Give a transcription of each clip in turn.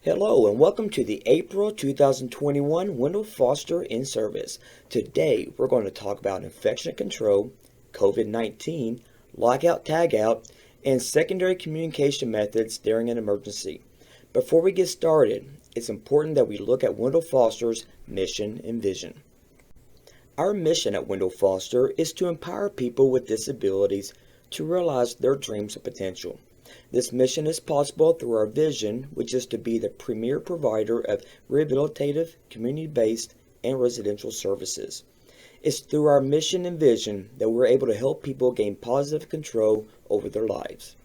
Hello and welcome to the April 2021 Wendell Foster in Service. Today we're going to talk about infection control, COVID-19, lockout tagout, and secondary communication methods during an emergency. Before we get started, it's important that we look at Wendell Foster's mission and vision. Our mission at Wendell Foster is to empower people with disabilities to realize their dreams and potential. This mission is possible through our vision, which is to be the premier provider of rehabilitative, community-based, and residential services. It's through our mission and vision that we're able to help people gain positive control over their lives.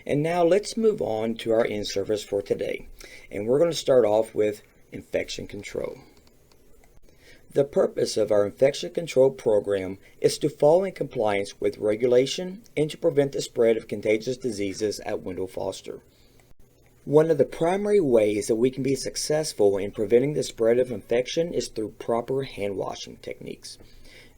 And now let's move on to our in-service for today. And we're going to start off with infection control. The purpose of our infection control program is to fall in compliance with regulation and to prevent the spread of contagious diseases at Wendell Foster. One of the primary ways that we can be successful in preventing the spread of infection is through proper hand washing techniques.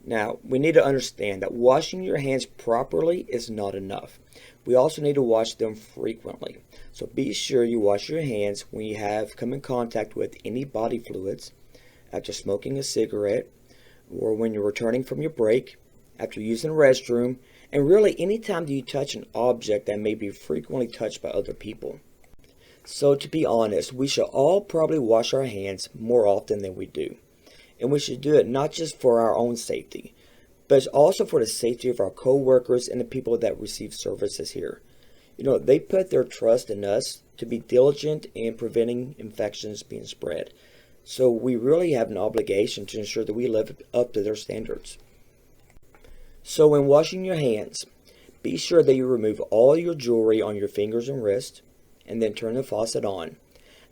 Now, we need to understand that washing your hands properly is not enough. We also need to wash them frequently. So be sure you wash your hands when you have come in contact with any body fluids, after smoking a cigarette, or when you're returning from your break, after using the restroom, and really anytime that you touch an object that may be frequently touched by other people. So to be honest, we should all probably wash our hands more often than we do. And we should do it not just for our own safety, but also for the safety of our co-workers and the people that receive services here. They put their trust in us to be diligent in preventing infections being spread. So we really have an obligation to ensure that we live up to their standards. So when washing your hands, be sure that you remove all your jewelry on your fingers and wrists, and then turn the faucet on.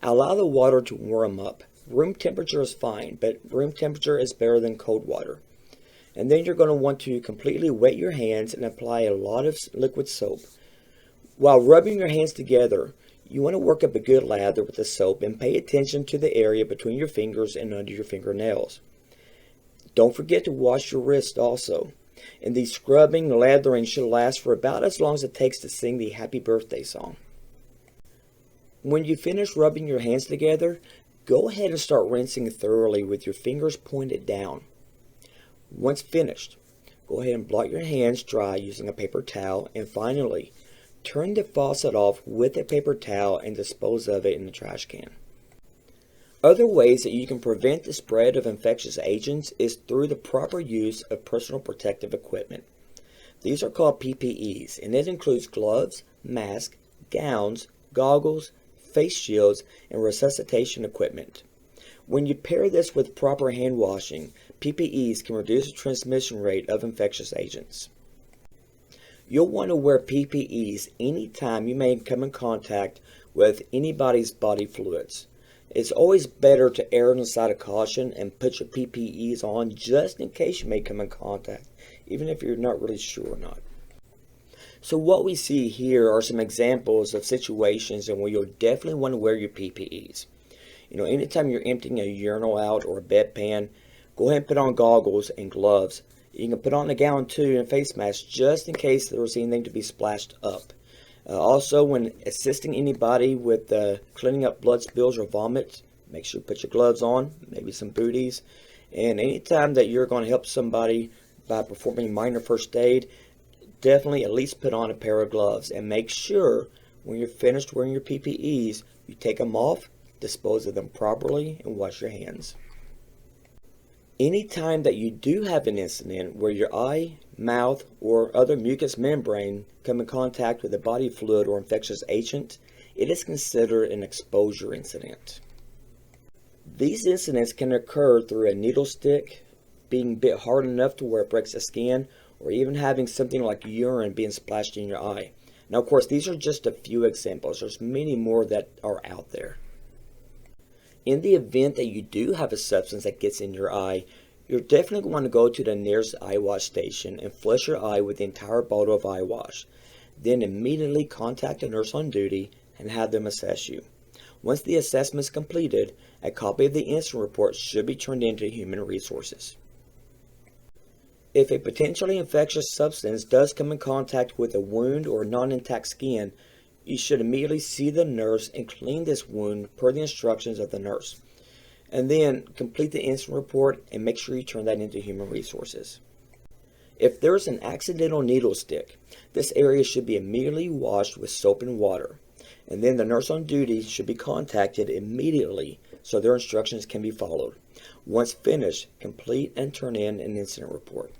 Allow the water to warm up. Room temperature is fine, but room temperature is better than cold water. And then you're going to want to completely wet your hands and apply a lot of liquid soap. While rubbing your hands together, you want to work up a good lather with the soap and pay attention to the area between your fingers and under your fingernails. Don't forget to wash your wrists also. And the scrubbing and lathering should last for about as long as it takes to sing the happy birthday song. When you finish rubbing your hands together, go ahead and start rinsing thoroughly with your fingers pointed down. Once finished, go ahead and blot your hands dry using a paper towel, and finally, turn the faucet off with a paper towel and dispose of it in the trash can. Other ways that you can prevent the spread of infectious agents is through the proper use of personal protective equipment. These are called PPEs, and it includes gloves, masks, gowns, goggles, face shields, and resuscitation equipment. When you pair this with proper hand washing, PPEs can reduce the transmission rate of infectious agents. You'll want to wear PPEs anytime you may come in contact with anybody's body fluids. It's always better to err on the side of caution and put your PPEs on just in case you may come in contact, even if you're not really sure or not. So what we see here are some examples of situations in where you'll definitely want to wear your PPEs. Anytime you're emptying a urinal out or a bedpan, go ahead and put on goggles and gloves. You can put on a gown too and a face mask just in case there was anything to be splashed up. Also, when assisting anybody with cleaning up blood spills or vomit, make sure you put your gloves on, maybe some booties. And anytime that you're going to help somebody by performing minor first aid, definitely at least put on a pair of gloves. And make sure when you're finished wearing your PPEs, you take them off, dispose of them properly, and wash your hands. Anytime that you do have an incident where your eye, mouth, or other mucous membrane come in contact with a body fluid or infectious agent, it is considered an exposure incident. These incidents can occur through a needle stick being bit hard enough to where it breaks the skin, or even having something like urine being splashed in your eye. Now, of course, these are just a few examples. There's many more that are out there. In the event that you do have a substance that gets in your eye, you're definitely going to go to the nearest eye wash station and flush your eye with the entire bottle of eye wash. Then immediately contact a nurse on duty and have them assess you. Once the assessment is completed, a copy of the incident report should be turned into Human Resources. If a potentially infectious substance does come in contact with a wound or non-intact skin, you should immediately see the nurse and clean this wound per the instructions of the nurse. And then complete the incident report and make sure you turn that into human resources. If there's an accidental needle stick, this area should be immediately washed with soap and water. And then the nurse on duty should be contacted immediately so their instructions can be followed. Once finished, complete and turn in an incident report.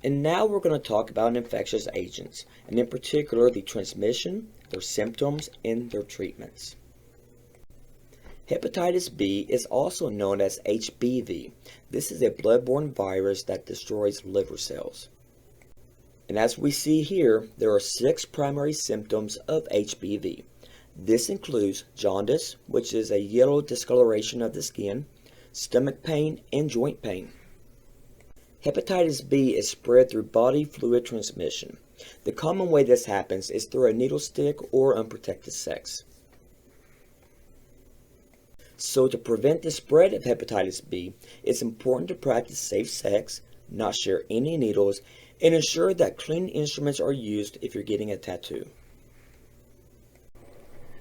And now we're going to talk about infectious agents, and in particular the transmission, their symptoms, and their treatments. Hepatitis B is also known as HBV. This is a blood-borne virus that destroys liver cells. And as we see here, there are 6 primary symptoms of HBV. This includes jaundice, which is a yellow discoloration of the skin, stomach pain, and joint pain. Hepatitis B is spread through body fluid transmission. The common way this happens is through a needle stick or unprotected sex. So to prevent the spread of hepatitis B, it's important to practice safe sex, not share any needles, and ensure that clean instruments are used if you're getting a tattoo.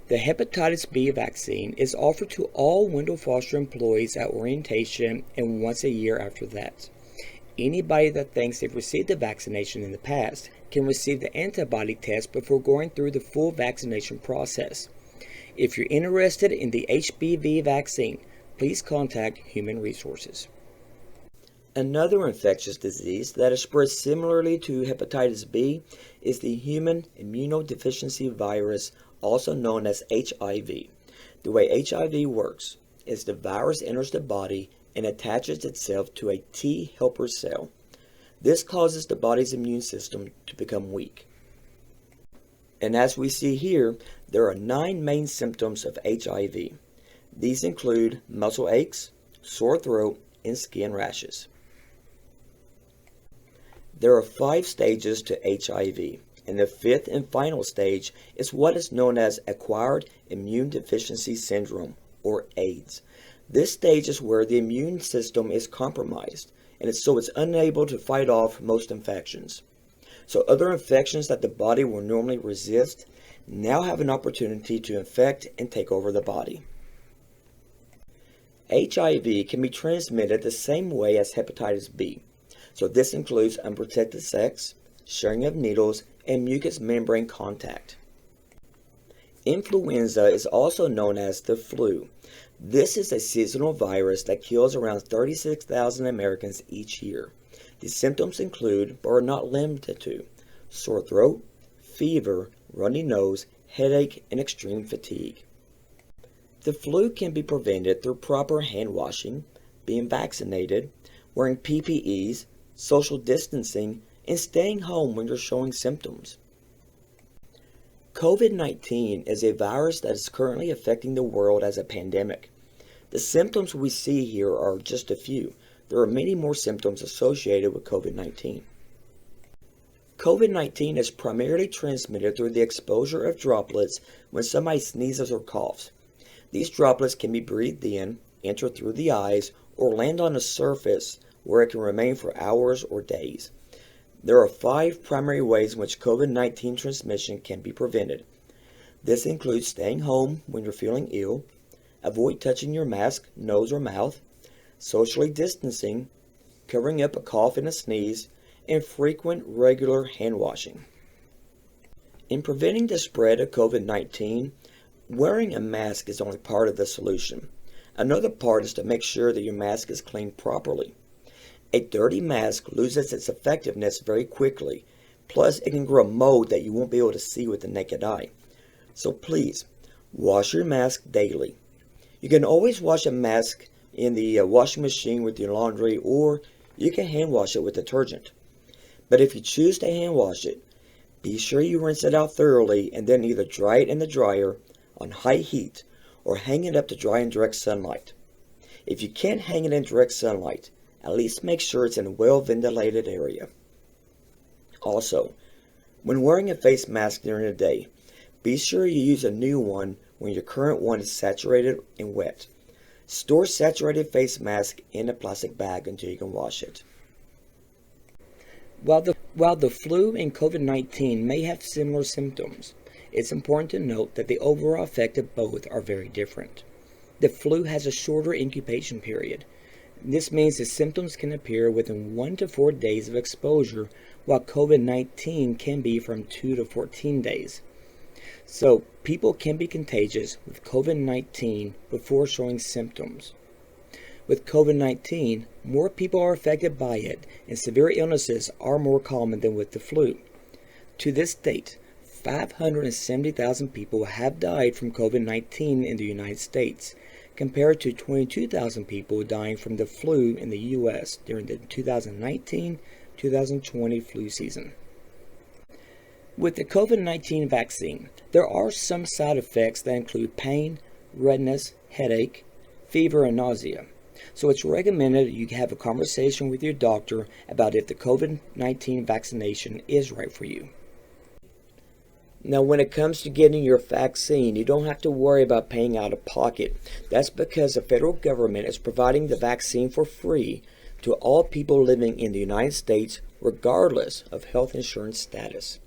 The hepatitis B vaccine is offered to all Wendell Foster employees at orientation and once a year after that. Anybody that thinks they've received the vaccination in the past can receive the antibody test before going through the full vaccination process. If you're interested in the HBV vaccine, please contact Human Resources. Another infectious disease that is spread similarly to hepatitis B is the human immunodeficiency virus, also known as HIV. The way HIV works is the virus enters the body and attaches itself to a T helper cell. This causes the body's immune system to become weak. And as we see here, there are 9 main symptoms of HIV. These include muscle aches, sore throat, and skin rashes. There are 5 stages to HIV, and the 5th and final stage is what is known as acquired immune deficiency syndrome, or AIDS. This stage is where the immune system is compromised, and it's unable to fight off most infections. So other infections that the body will normally resist now have an opportunity to infect and take over the body. HIV can be transmitted the same way as hepatitis B. So this includes unprotected sex, sharing of needles, and mucous membrane contact. Influenza is also known as the flu. This is a seasonal virus that kills around 36,000 Americans each year. The symptoms include, but are not limited to, sore throat, fever, runny nose, headache, and extreme fatigue. The flu can be prevented through proper hand washing, being vaccinated, wearing PPEs, social distancing, and staying home when you're showing symptoms. COVID-19 is a virus that is currently affecting the world as a pandemic. The symptoms we see here are just a few. There are many more symptoms associated with COVID-19. COVID-19 is primarily transmitted through the exposure of droplets when somebody sneezes or coughs. These droplets can be breathed in, enter through the eyes, or land on a surface where it can remain for hours or days. There are 5 primary ways in which COVID-19 transmission can be prevented. This includes staying home when you're feeling ill, avoid touching your mask, nose, or mouth, socially distancing, covering up a cough and a sneeze, and frequent regular hand washing. In preventing the spread of COVID-19, wearing a mask is only part of the solution. Another part is to make sure that your mask is cleaned properly. A dirty mask loses its effectiveness very quickly, plus it can grow mold that you won't be able to see with the naked eye. So please, wash your mask daily. You can always wash a mask in the washing machine with your laundry, or you can hand wash it with detergent. But if you choose to hand wash it, be sure you rinse it out thoroughly and then either dry it in the dryer on high heat or hang it up to dry in direct sunlight. If you can't hang it in direct sunlight, at least make sure it's in a well-ventilated area. Also, when wearing a face mask during the day, be sure you use a new one when your current one is saturated and wet. Store saturated face mask in a plastic bag until you can wash it. While the flu and COVID-19 may have similar symptoms, It's important to note that the overall effect of both are very different. The flu has a shorter incubation period. This means the symptoms can appear within 1 to 4 days of exposure, while COVID-19 can be from 2 to 14 days. So, people can be contagious with COVID-19 before showing symptoms. With COVID-19, more people are affected by it, and severe illnesses are more common than with the flu. To this date, 570,000 people have died from COVID-19 in the United States, compared to 22,000 people dying from the flu in the U.S. during the 2019-2020 flu season. With the COVID-19 vaccine, there are some side effects that include pain, redness, headache, fever, and nausea. So it's recommended you have a conversation with your doctor about if the COVID-19 vaccination is right for you. Now, when it comes to getting your vaccine, you don't have to worry about paying out of pocket. That's because the federal government is providing the vaccine for free to all people living in the United States, regardless of health insurance status.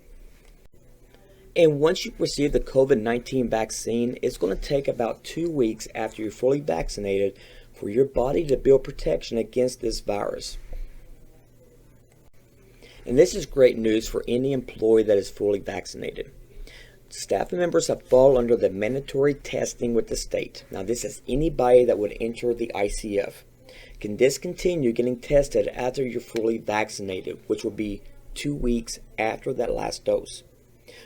And once you receive the COVID-19 vaccine, it's going to take about 2 weeks after you're fully vaccinated for your body to build protection against this virus. And this is great news for any employee that is fully vaccinated. Staff members that fall under the mandatory testing with the state. Now, this is anybody that would enter the ICF. Can discontinue getting tested after you're fully vaccinated, which will be 2 weeks after that last dose.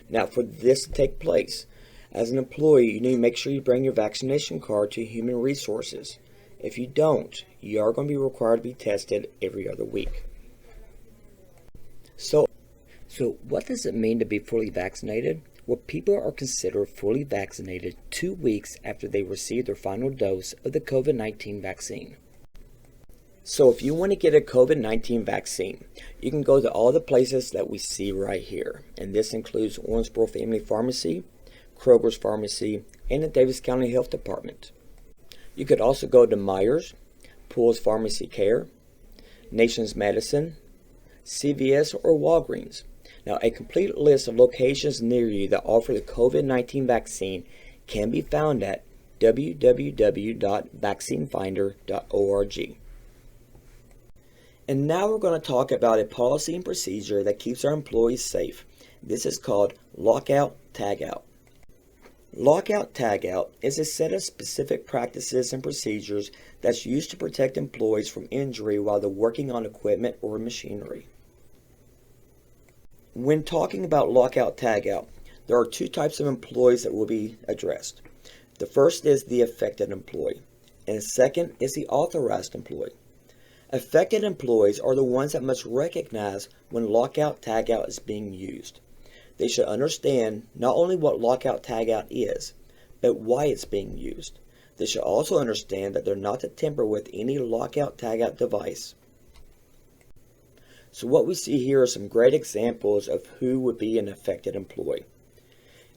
Now, for this to take place, as an employee, you need to make sure you bring your vaccination card to Human Resources. If you don't, you are going to be required to be tested every other week. So what does it mean to be fully vaccinated? Well, people are considered fully vaccinated 2 weeks after they receive their final dose of the COVID-19 vaccine. So if you want to get a COVID-19 vaccine, you can go to all the places that we see right here. And this includes Owensboro Family Pharmacy, Kroger's Pharmacy, and the Davis County Health Department. You could also go to Myers, Pools Pharmacy Care, Nations Medicine, CVS, or Walgreens. Now, a complete list of locations near you that offer the COVID-19 vaccine can be found at www.vaccinefinder.org. And now we're going to talk about a policy and procedure that keeps our employees safe. This is called Lockout Tagout. Lockout Tagout is a set of specific practices and procedures that's used to protect employees from injury while they're working on equipment or machinery. When talking about Lockout Tagout, there are 2 types of employees that will be addressed. The first is the affected employee, and the second is the authorized employee. Affected employees are the ones that must recognize when Lockout Tagout is being used. They should understand not only what Lockout Tagout is, but why it's being used. They should also understand that they're not to tamper with any Lockout Tagout device. So what we see here are some great examples of who would be an affected employee.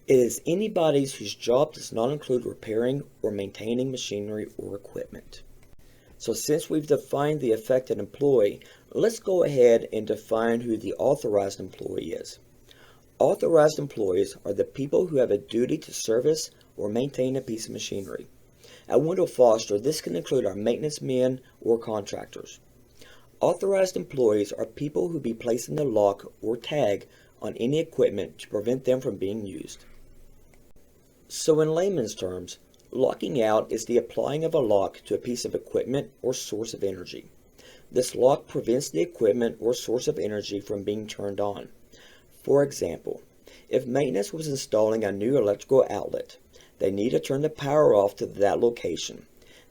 It is anybody whose job does not include repairing or maintaining machinery or equipment. So since we've defined the affected employee, let's go ahead and define who the authorized employee is. Authorized employees are the people who have a duty to service or maintain a piece of machinery. At Wendell Foster, this can include our maintenance men or contractors. Authorized employees are people who be placing the lock or tag on any equipment to prevent them from being used. So in layman's terms, locking out is the applying of a lock to a piece of equipment or source of energy. This lock prevents the equipment or source of energy from being turned on. For example, if maintenance was installing a new electrical outlet, they need to turn the power off to that location.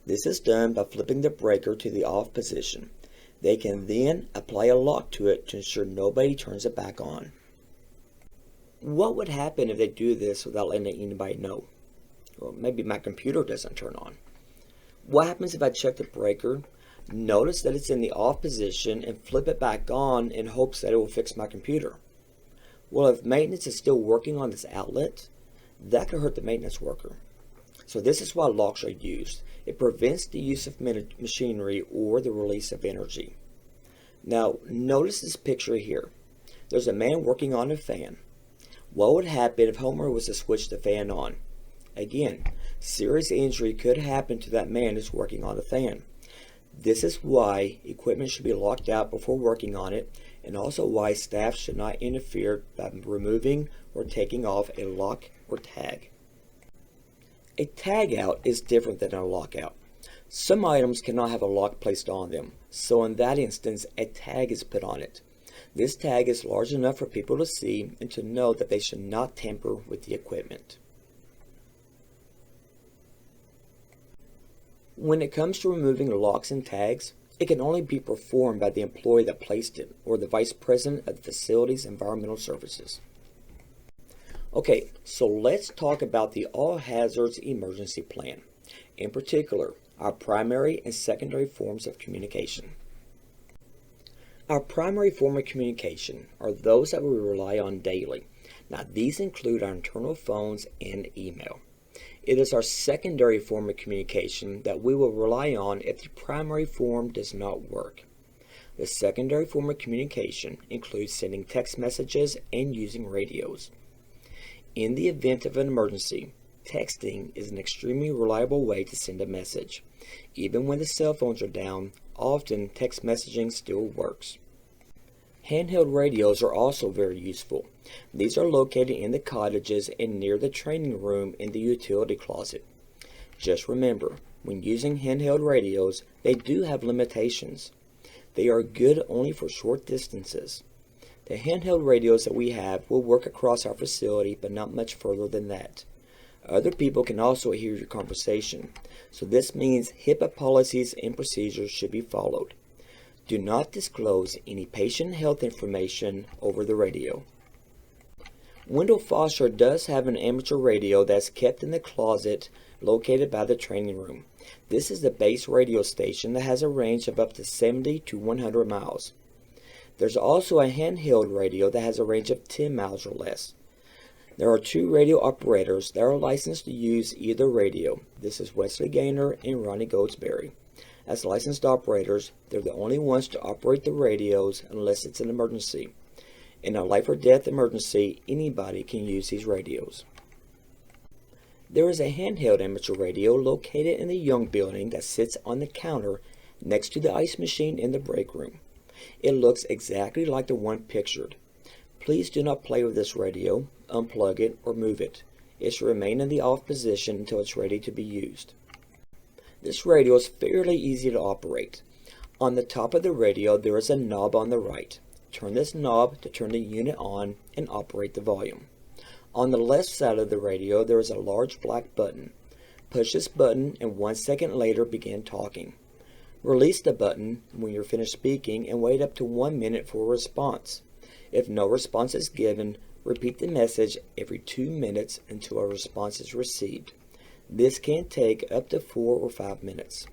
This is done by flipping the breaker to the off position. They can then apply a lock to it to ensure nobody turns it back on. What would happen if they do this without letting anybody know? Well, maybe my computer doesn't turn on. What happens if I check the breaker, notice that it's in the off position, and flip it back on in hopes that it will fix my computer? Well, if maintenance is still working on this outlet, that could hurt the maintenance worker. So this is why locks are used. It prevents the use of machinery or the release of energy. Now, notice this picture here. There's a man working on a fan. What would happen if Homer was to switch the fan on? Again, serious injury could happen to that man who's working on the fan. This is why equipment should be locked out before working on it, and also why staff should not interfere by removing or taking off a lock or tag. A tag out is different than a lockout. Some items cannot have a lock placed on them, so in that instance a tag is put on it. This tag is large enough for people to see and to know that they should not tamper with the equipment. When it comes to removing locks and tags, it can only be performed by the employee that placed it or the vice president of the facility's environmental services. Okay, so let's talk about the all hazards emergency plan. In particular, our primary and secondary forms of communication. Our primary form of communication are those that we rely on daily. Now, these include our internal phones and email. It is our secondary form of communication that we will rely on if the primary form does not work. The secondary form of communication includes sending text messages and using radios. In the event of an emergency, texting is an extremely reliable way to send a message. Even when the cell phones are down, often text messaging still works. Handheld radios are also very useful. These are located in the cottages and near the training room in the utility closet. Just remember, when using handheld radios, they do have limitations. They are good only for short distances. The handheld radios that we have will work across our facility, but not much further than that. Other people can also hear your conversation, so this means HIPAA policies and procedures should be followed. Do not disclose any patient health information over the radio. Wendell Foster does have an amateur radio that's kept in the closet located by the training room. This is the base radio station that has a range of up to 70 to 100 miles. There's also a handheld radio that has a range of 10 miles or less. There are 2 radio operators that are licensed to use either radio. This is Wesley Gaynor and Ronnie Goldsberry. As licensed operators, they're the only ones to operate the radios unless it's an emergency. In a life or death emergency, anybody can use these radios. There is a handheld amateur radio located in the Young building that sits on the counter next to the ice machine in the break room. It looks exactly like the one pictured. Please do not play with this radio, unplug it, or move it. It should remain in the off position until it's ready to be used. This radio is fairly easy to operate. On the top of the radio there is a knob on the right. Turn this knob to turn the unit on and operate the volume. On the left side of the radio there is a large black button. Push this button and 1 second later begin talking. Release the button when you're finished speaking and wait up to 1 minute for a response. If no response is given, repeat the message every 2 minutes until a response is received. This can take up to 4 or 5 minutes.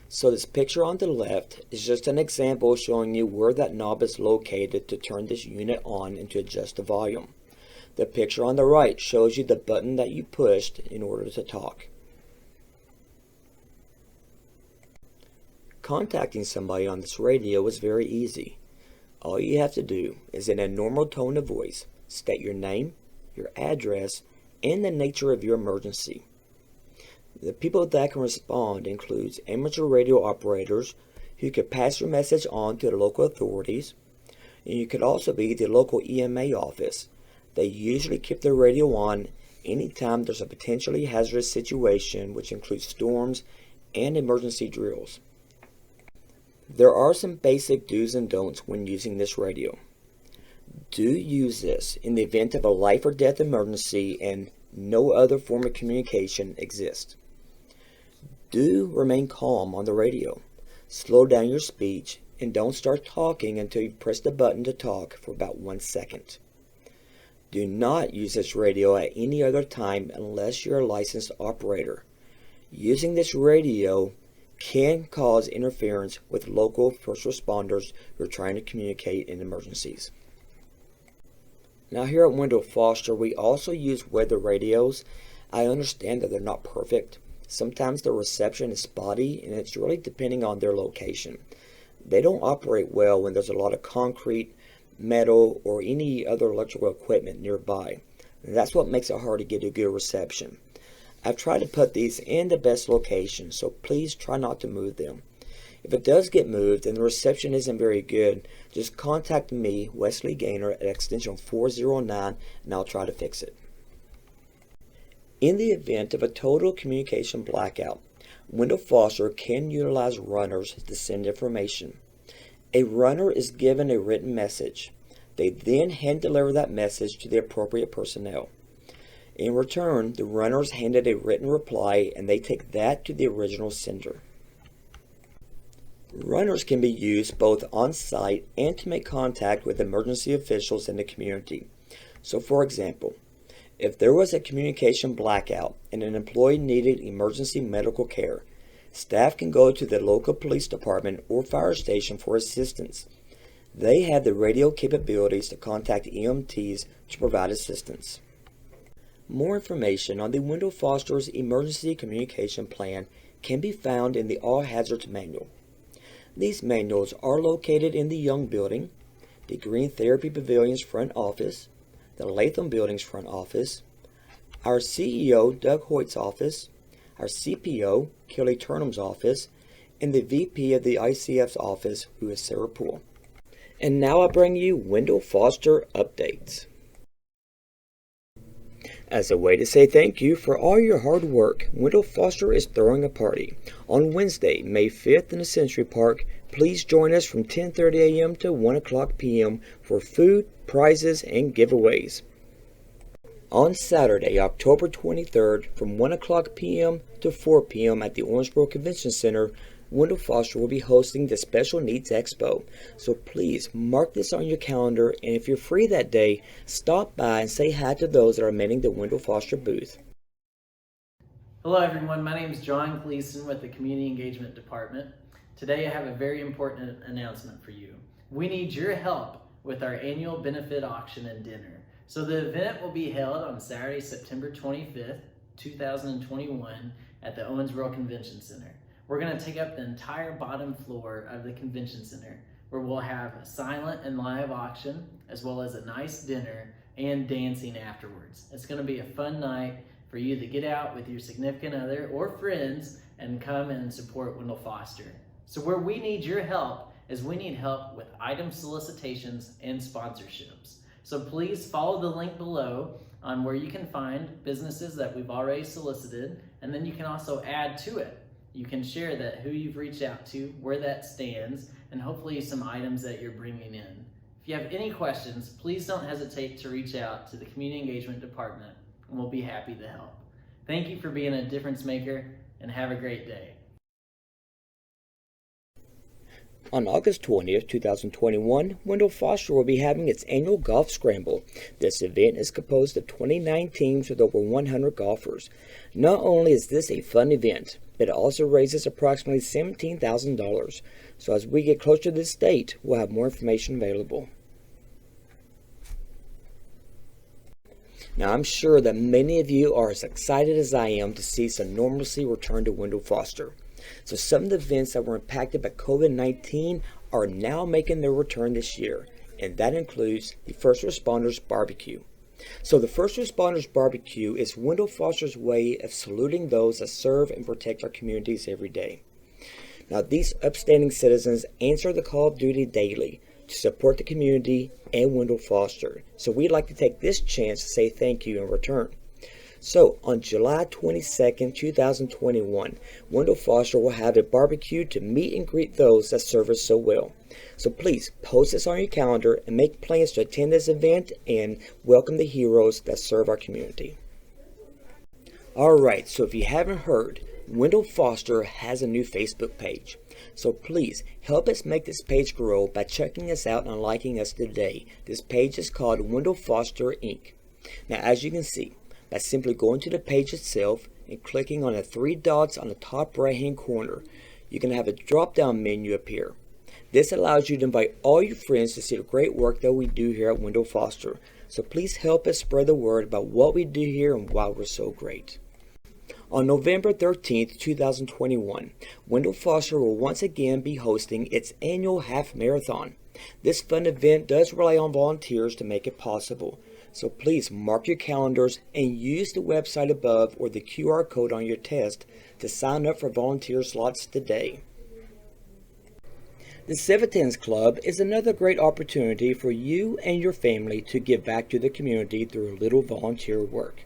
So this picture on the left is just an example showing you where that knob is located to turn this unit on and to adjust the volume. The picture on the right shows you the button that you pushed in order to talk. Contacting somebody on this radio is very easy. All you have to do is in a normal tone of voice, state your name, your address, and the nature of your emergency. The people that can respond includes amateur radio operators who could pass your message on to the local authorities, and you could also be the local EMA office. They usually keep their radio on anytime there's a potentially hazardous situation, which includes storms and emergency drills. There are some basic do's and don'ts when using this radio. Do use this in the event of a life or death emergency and no other form of communication exists. Do remain calm on the radio. Slow down your speech and don't start talking until you've pressed the button to talk for about 1 second. Do not use this radio at any other time unless you're a licensed operator. Using this radio can cause interference with local first responders who are trying to communicate in emergencies. Now here at Wendell Foster, we also use weather radios. I understand that they're not perfect. Sometimes the reception is spotty and it's really depending on their location. They don't operate well when there's a lot of concrete, metal, or any other electrical equipment nearby. And that's what makes it hard to get a good reception. I've tried to put these in the best location, so please try not to move them. If it does get moved and the reception isn't very good, just contact me, Wesley Gaynor, at extension 409, and I'll try to fix it. In the event of a total communication blackout, Wendell Foster can utilize runners to send information. A runner is given a written message. They then hand deliver that message to the appropriate personnel. In return, the runner is handed a written reply and they take that to the original sender. Runners can be used both on site and to make contact with emergency officials in the community. So for example, if there was a communication blackout and an employee needed emergency medical care, staff can go to the local police department or fire station for assistance. They have the radio capabilities to contact EMTs to provide assistance. More information on the Wendell Foster's Emergency Communication Plan can be found in the All Hazards Manual. These manuals are located in the Young Building, the Green Therapy Pavilion's front office, the Latham Building's front office, our CEO Doug Hoyt's office, our CPO Kelly Turnham's office, and the VP of the ICF's office, who is Sarah Poole. And now I bring you Wendell Foster updates. As a way to say thank you for all your hard work, Wendell Foster is throwing a party. On Wednesday, May 5th in the Century Park, please join us from 10:30 a.m. to 1 o'clock p.m. for food, prizes, and giveaways. On Saturday, October 23rd, from 1 o'clock p.m. to 4 p.m. at the Owensboro Convention Center, Wendell Foster will be hosting the Special Needs Expo. So please mark this on your calendar, and if you're free that day, stop by and say hi to those that are manning the Wendell Foster booth. Hello everyone, my name is John Gleason with the Community Engagement Department. Today I have a very important announcement for you. We need your help with our annual benefit auction and dinner. So the event will be held on Saturday, September 25th, 2021 at the Owensboro Convention Center. We're going to take up the entire bottom floor of the convention center, where we'll have a silent and live auction, as well as a nice dinner and dancing afterwards. It's going to be a fun night for you to get out with your significant other or friends and come and support Wendell Foster. So where we need your help is we need help with item solicitations and sponsorships. So please follow the link below on where you can find businesses that we've already solicited, and then you can also add to it. You can share that who you've reached out to, where that stands, and hopefully some items that you're bringing in. If you have any questions, please don't hesitate to reach out to the Community Engagement Department, and we'll be happy to help. Thank you for being a difference maker, and have a great day. On August 20th, 2021, Wendell Foster will be having its annual Golf Scramble. This event is composed of 29 teams with over 100 golfers. Not only is this a fun event, but it also raises approximately $17,000. So as we get closer to this date, we'll have more information available. Now, I'm sure that many of you are as excited as I am to see some normalcy return to Wendell Foster. So some of the events that were impacted by COVID-19 are now making their return this year, and that includes the First Responders Barbecue. So the First Responders Barbecue is Wendell Foster's way of saluting those that serve and protect our communities every day. Now, these upstanding citizens answer the call of duty daily to support the community and Wendell Foster. So we'd like to take this chance to say thank you in return. So on July 22nd, 2021, Wendell Foster will have a barbecue to meet and greet those that serve us so well. So please post this on your calendar and make plans to attend this event and welcome the heroes that serve our community. Alright, so if you haven't heard, Wendell Foster has a new Facebook page. So please help us make this page grow by checking us out and liking us today. This page is called Wendell Foster Inc. Now, as you can see, by simply going to the page itself and clicking on the three dots on the top right hand corner, you can have a drop down menu appear. This allows you to invite all your friends to see the great work that we do here at Wendell Foster. So please help us spread the word about what we do here and why we're so great. On November 13th, 2021, Wendell Foster will once again be hosting its annual half marathon. This fun event does rely on volunteers to make it possible, so please mark your calendars and use the website above or the QR code on your test to sign up for volunteer slots today. The Civitans Club is another great opportunity for you and your family to give back to the community through a little volunteer work.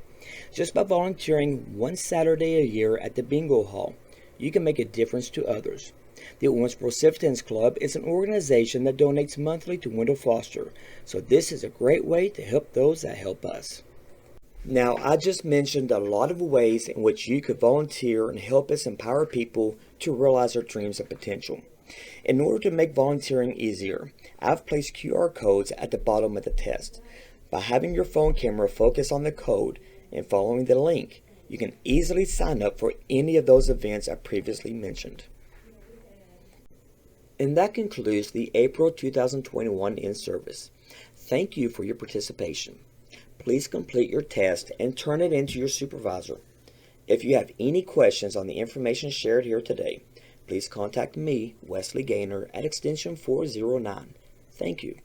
Just by volunteering one Saturday a year at the bingo hall, you can make a difference to others. The Owensboro Civitans Club is an organization that donates monthly to Wendell Foster, so this is a great way to help those that help us. Now, I just mentioned a lot of ways in which you could volunteer and help us empower people to realize their dreams and potential. In order to make volunteering easier, I've placed QR codes at the bottom of the test. By having your phone camera focus on the code and following the link, you can easily sign up for any of those events I previously mentioned. And that concludes the April 2021 in-service. Thank you for your participation. Please complete your test and turn it in to your supervisor. If you have any questions on the information shared here today, please contact me, Wesley Gaynor, at extension 409. Thank you.